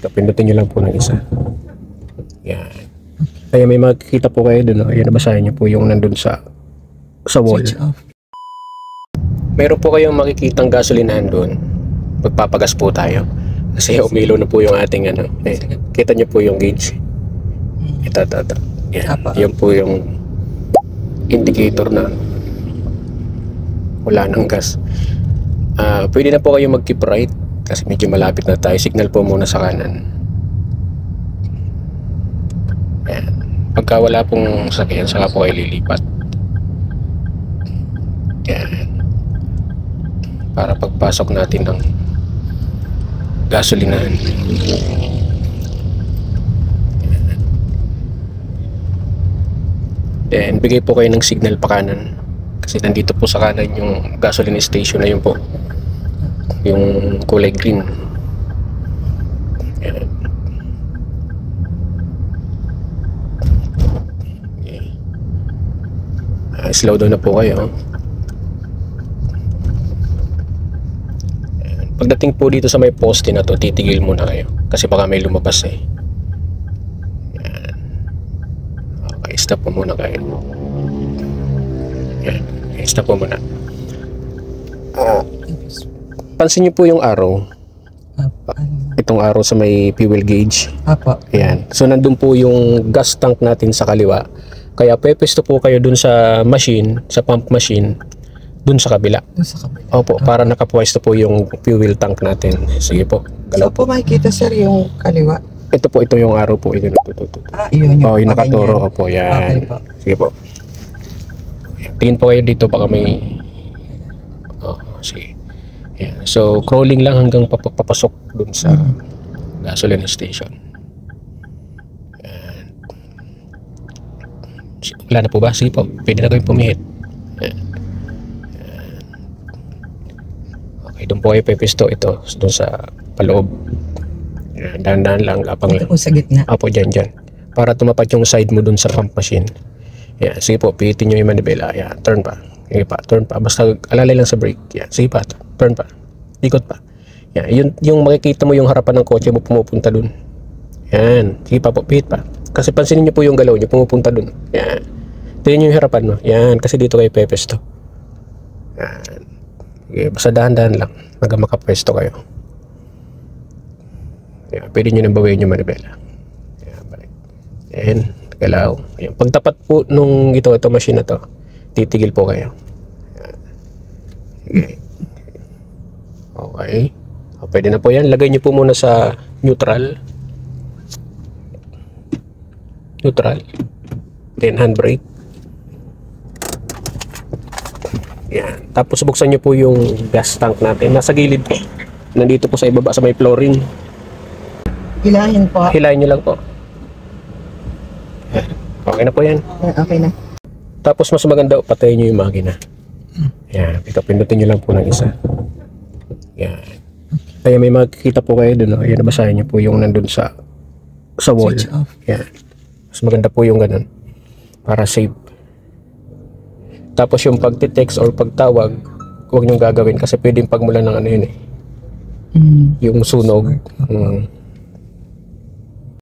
Ito, pindutin nyo lang po ng isa. Yan. Kaya may makikita po kayo dun. Ayan, nabasahin nyo po yung nandun sa wall. Switch off. Meron po kayong makikitang gasolinahan dun. Magpapagas po tayo. Kasi umilaw na po yung ating ano. Eh, kita nyo po yung gauge. Ito. Yan. Yan po yung indicator na wala ng gas. Pwede na po kayo mag-keep right kasi medyo malapit na tayo. Signal po muna sa kanan. Yan. Pagka wala pong sakyan, saka po kayo lilipat. Yan. Para pagpasok natin ng gasolinahan. Then, bigay po kayo ng signal pa kanan. Kasi nandito po sa kanan yung gasoline station na yun po. Yung kulay green. Yan. Slow down na po kayo. Pagdating po dito sa may poste na to, titigil muna kayo. Kasi baka may lumabas eh. Yan. Okay, stop po muna kayo. Yan. Okay, stop po muna. Pansin nyo po yung arrow. Itong arrow sa may fuel gauge. Apo. Ayan. So nandun po yung gas tank natin sa kaliwa. Kaya pepesto po kayo dun sa machine, sa pump machine, dun sa kabila. Opo, para nakapwesto po yung fuel tank natin. Sige po, galaw po. Makikita sir yung kaliwa. Ito yung arrow po. Ito. Yun yung yung nakaturo. Opo, yan. Okay po. Sige po. Tingin po kayo dito, baka may... sige. Yan. So, crawling lang hanggang papasok dun sa gasoline station. Yan. Wala na po ba? Sige po, pwede na kayong pumihit. Yan. Okay, doon po kayo pepisto ito doon sa paloob. Dahan-dahan lang, lapang lang. Ito po sa gitna. Apo, dyan. Para tumapat yung side mo doon sa pump machine. Yan, sige po, pihitin nyo yung manibela. Yan, turn pa. Sige pa, turn pa. Basta alalay lang sa brake. Yan, sige pa, turn pa. Ikot pa. Yan, yung makikita mo yung harapan ng kotse mo pumupunta doon. Yan, sige pa po, pihit pa. Kasi pansinin nyo po yung galaw nyo, pumupunta doon. Yan. Tingnan nyo yung harapan mo. Yan, kasi dito kayo pepesto. Yan. Okay, basta dahan-dahan lang hanggang makapwesto kayo. Yan, pwede nyo nang bawiin yung manibela. Yan, balik. Yan, galaw. Yan. Pagtapat po nung ito machine na to, titigil po kayo. Yan. Okay. Okay. Pwede na po yan. Lagay nyo po muna sa neutral. Then handbrake. Yan. Tapos buksan nyo po yung gas tank natin. Nasa gilid po. Nandito po sa ibaba sa may flooring. Hilahin po. Hilahin nyo lang po. Yan. Okay na po yan. Okay na. Tapos mas maganda, patayin nyo yung makina. Yan. Ito, pindutin nyo lang po ng isa. Yan. Kaya may makikita po kayo dun. Ayan, nabasahin nyo po yung nandun sa wall. Switch off. Yan. Mas maganda po yung ganun. Para safe. Tapos yung pagtitext or pagtawag, huwag nyo gagawin kasi pwedeng pagmulan ng ano yun eh. Yung sunog.